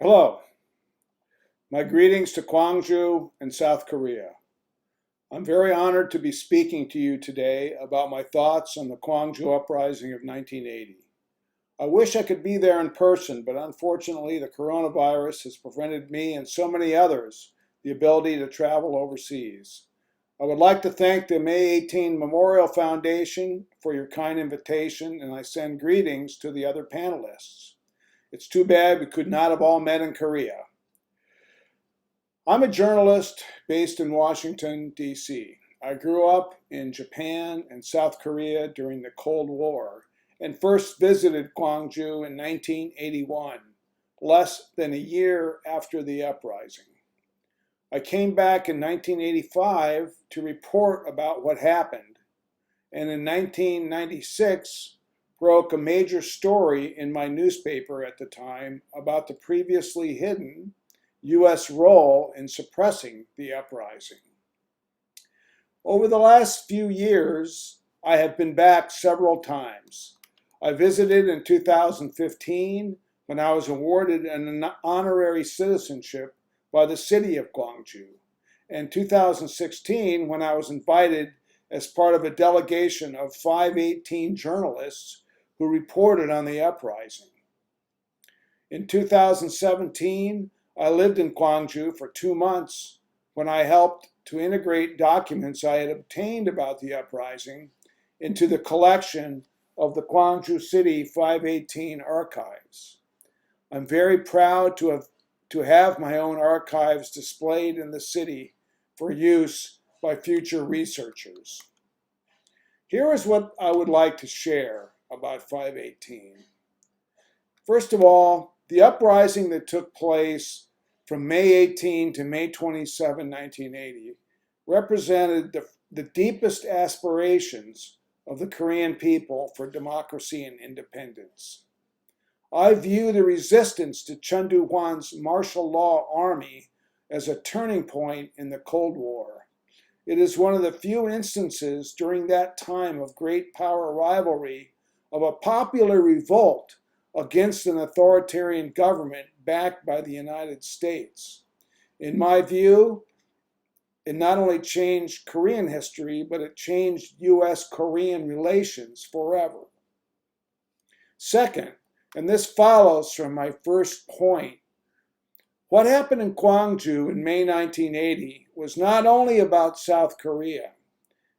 Hello, my greetings to Gwangju and South Korea. I'm very honored to be speaking to you today about my thoughts on the Gwangju uprising of 1980. I wish I could be there in person, but unfortunately the coronavirus has prevented me and so many others the ability to travel overseas. I would like to thank the May 18 Memorial Foundation for your kind invitation, and I send greetings to the other panelists. It's too bad we could not have all met in Korea. I'm a journalist based in Washington, D.C. I grew up in Japan and South Korea during the Cold War and first visited Gwagnju in 1981, less than a year after the uprising. I came back in 1985 to report about what happened, and in 1996 broke a major story in my newspaper at the time about the previously hidden U.S. role in suppressing the uprising. Over the last few years, I have been back several times. I visited in 2015 when I was awarded an honorary citizenship by the city of Gwangju, and 2016 when I was invited as part of a delegation of 518 journalists who reported on the uprising. In 2017, I lived in Gwangju for 2 months when I helped to integrate documents I had obtained about the uprising into the collection of the Gwangju City 518 archives. I'm very proud to have my own archives displayed in the city for use by future researchers. Here is what I would like to share about 518. First of all, the uprising that took place from May 18 to May 27, 1980, represented the deepest aspirations of the Korean people for democracy and independence. I view the resistance to Chun Doo-hwan's martial law army as a turning point in the Cold War. It is one of the few instances during that time of great power rivalry of a popular revolt against an authoritarian government backed by the United States. In my view, it not only changed Korean history, but it changed U.S.-Korean relations forever. Second, and this follows from my first point, what happened in Gwagnju in May 1980 was not only about South Korea,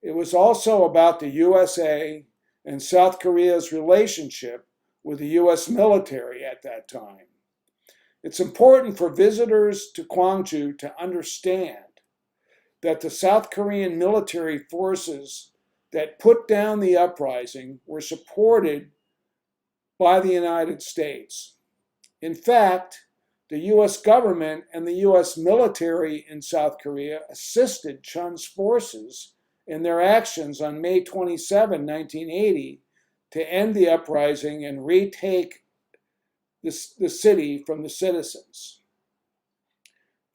it was also about the USA and South Korea's relationship with the U.S. military at that time. It's important for visitors to Gwagnju to understand that the South Korean military forces that put down the uprising were supported by the United States. In fact, the U.S. government and the U.S. military in South Korea assisted Chun's forces in their actions on May 27, 1980, to end the uprising and retake the city from the citizens.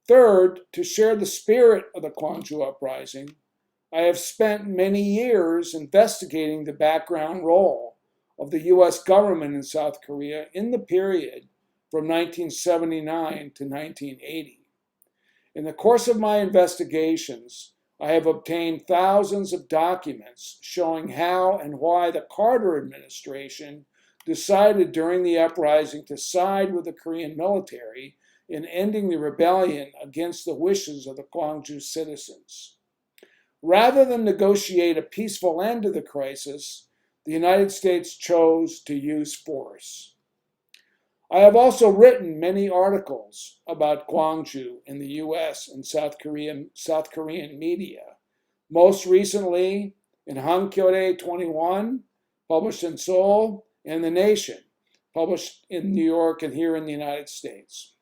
Third, to share the spirit of the Gwagnju uprising, I have spent many years investigating the background role of the U.S. government in South Korea in the period from 1979 to 1980. In the course of my investigations, I have obtained thousands of documents showing how and why the Carter administration decided during the uprising to side with the Korean military in ending the rebellion against the wishes of the Gwangju citizens. Rather than negotiate a peaceful end to the crisis, the United States chose to use force. I have also written many articles about Gwagnju in the U.S. and South Korean media, most recently in Hankyoreh 21, published in Seoul, and The Nation, published in New York and here in the United States.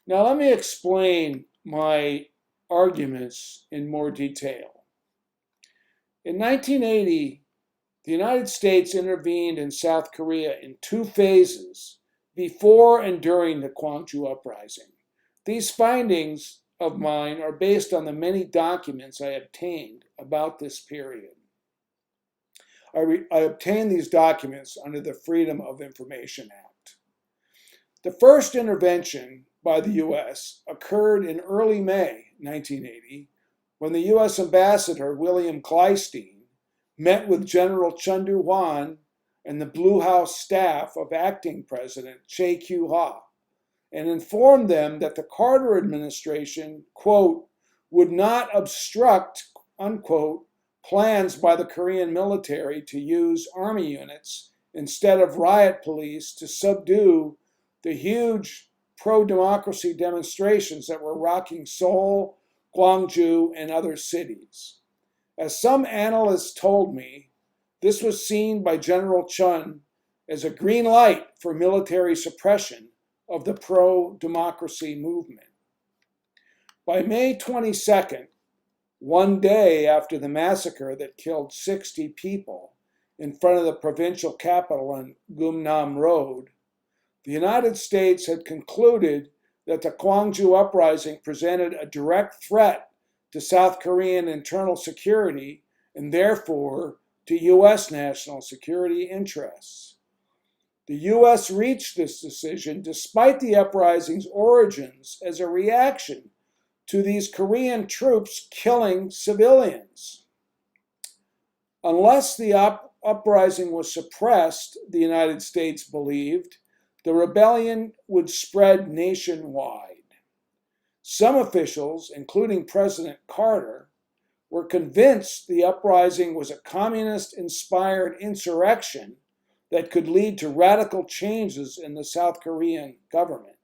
Now let me explain my arguments in more detail. In 1980, the United States intervened in South Korea in 2 phases, before and during the Gwagnju uprising. These findings of mine are based on the many documents I obtained about this period. I obtained these documents under the Freedom of Information Act. The first intervention by the U.S. occurred in early May 1980 when the U.S. Ambassador William Clystein met with General Chun Doo-hwan and the Blue House staff of acting President Chae Kyu-ha and informed them that the Carter administration, quote, would not obstruct, unquote, plans by the Korean military to use army units instead of riot police to subdue the huge pro-democracy demonstrations that were rocking Seoul, Gwangju, and other cities. As some analysts told me, this was seen by General Chun as a green light for military suppression of the pro-democracy movement. By May 22nd, one day after the massacre that killed 60 people in front of the provincial capital on Gumnam Road, the United States had concluded that the Gwagnju uprising presented a direct threat to South Korean internal security and therefore to U.S. national security interests. The U.S. reached this decision despite the uprising's origins as a reaction to these Korean troops killing civilians. Unless the uprising was suppressed, the United States believed, the rebellion would spread nationwide. Some officials, including President Carter, were convinced the uprising was a communist-inspired insurrection that could lead to radical changes in the South Korean government.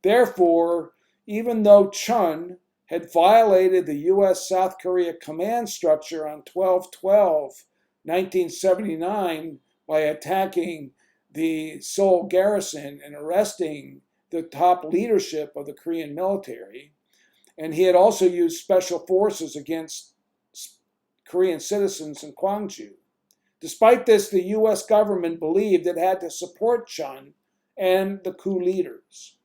Therefore, even though Chun had violated the U.S.-South Korea command structure on 12/12/1979 by attacking the Seoul garrison and arresting the top leadership of the Korean military, and he had also used special forces against Korean citizens in Gwagnju. Despite this, the U.S. government believed it had to support Chun and the coup leaders.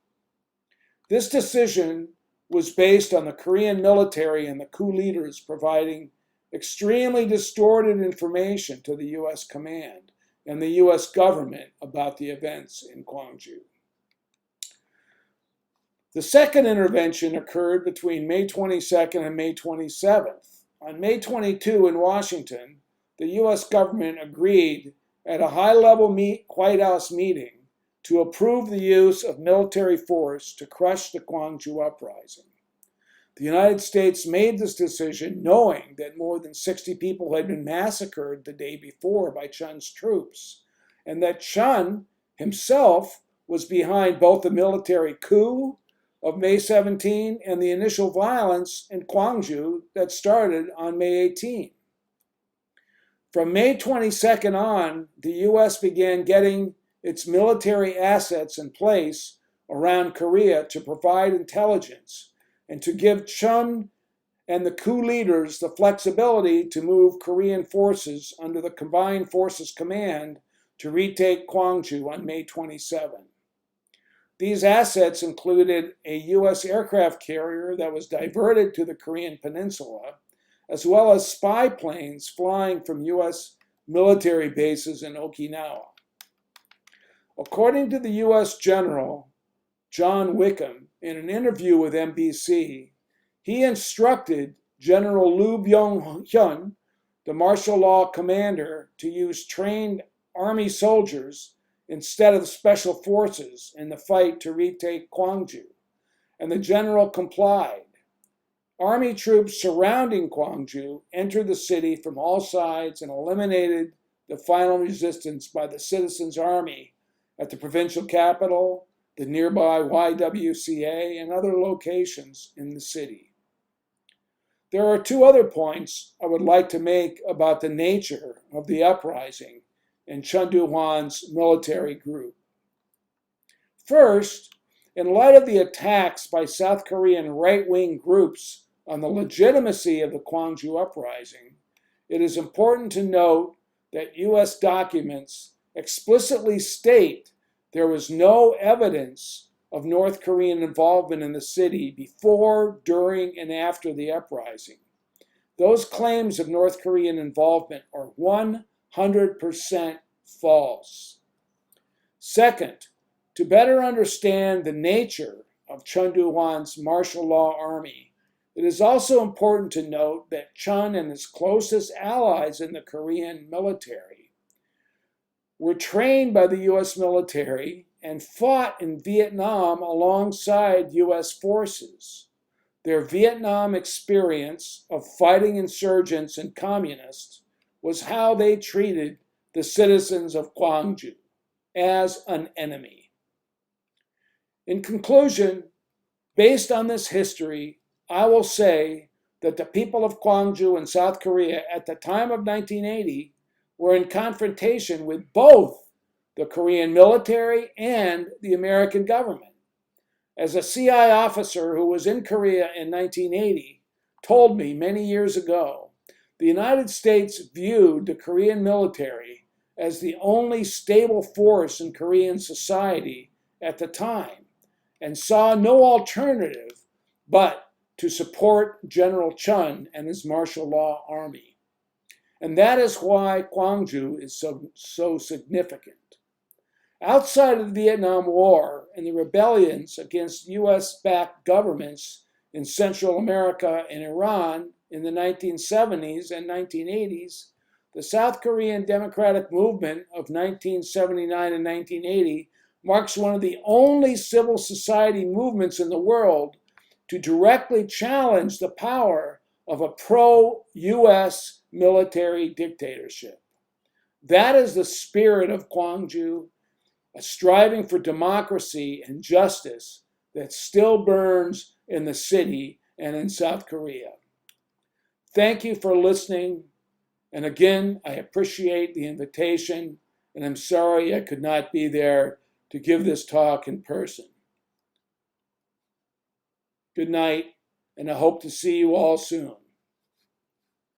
This decision was based on the Korean military and the coup leaders providing extremely distorted information to the U.S. command and the U.S. government about the events in Gwagnju. The second intervention occurred between May 22nd and May 27th. On May 22 in Washington, the U.S. government agreed at a high-level White House meeting to approve the use of military force to crush the Gwagnju uprising. The United States made this decision knowing that more than 60 people had been massacred the day before by Chun's troops, and that Chun himself was behind both the military coup of May 17 and the initial violence in Gwagnju that started on May 18. From May 22nd on, the U.S. began getting its military assets in place around Korea to provide intelligence and to give Chun and the coup leaders the flexibility to move Korean forces under the Combined Forces Command to retake Gwagnju on May 27. These assets included a U.S. aircraft carrier that was diverted to the Korean peninsula, as well as spy planes flying from U.S. military bases in Okinawa. According to the U.S. General John Wickham, in an interview with NBC, he instructed General Lee Byung-hyun, the martial law commander, to use trained army soldiers instead of special forces in the fight to retake Gwagnju, and the general complied. Army troops surrounding Gwagnju entered the city from all sides and eliminated the final resistance by the citizens' army at the provincial capital, the nearby YWCA, and other locations in the city. There are two other points I would like to make about the nature of the uprising and Chun Doo-hwan's military group. First, in light of the attacks by South Korean right-wing groups on the legitimacy of the Gwagnju uprising, it is important to note that U.S. documents explicitly state there was no evidence of North Korean involvement in the city before, during, and after the uprising. Those claims of North Korean involvement are 100% false. Second, To better understand the nature of Chun Doo-hwan's martial law army, it is also important to note that Chun and his closest allies in the Korean military were trained by the U.S. military and fought in Vietnam alongside U.S. forces. Their Vietnam experience of fighting insurgents and communists was how they treated the citizens of Gwagnju, as an enemy. In conclusion, based on this history, I will say that the people of Gwagnju in South Korea at the time of 1980 were in confrontation with both the Korean military and the American government. As a CI officer who was in Korea in 1980 told me many years ago, the United States viewed the Korean military as the only stable force in Korean society at the time and saw no alternative but to support General Chun and his martial law army. And that is why Gwagnju is so significant. Outside of the Vietnam War and the rebellions against US-backed governments in Central America and Iran in the 1970s and 1980s, the South Korean Democratic Movement of 1979 and 1980 marks one of the only civil society movements in the world to directly challenge the power of a pro-US military dictatorship. That is the spirit of Gwagnju, a striving for democracy and justice that still burns in the city and in South Korea. Thank you for listening. And again, I appreciate the invitation, and I'm sorry I could not be there to give this talk in person. Good night, and I hope to see you all soon.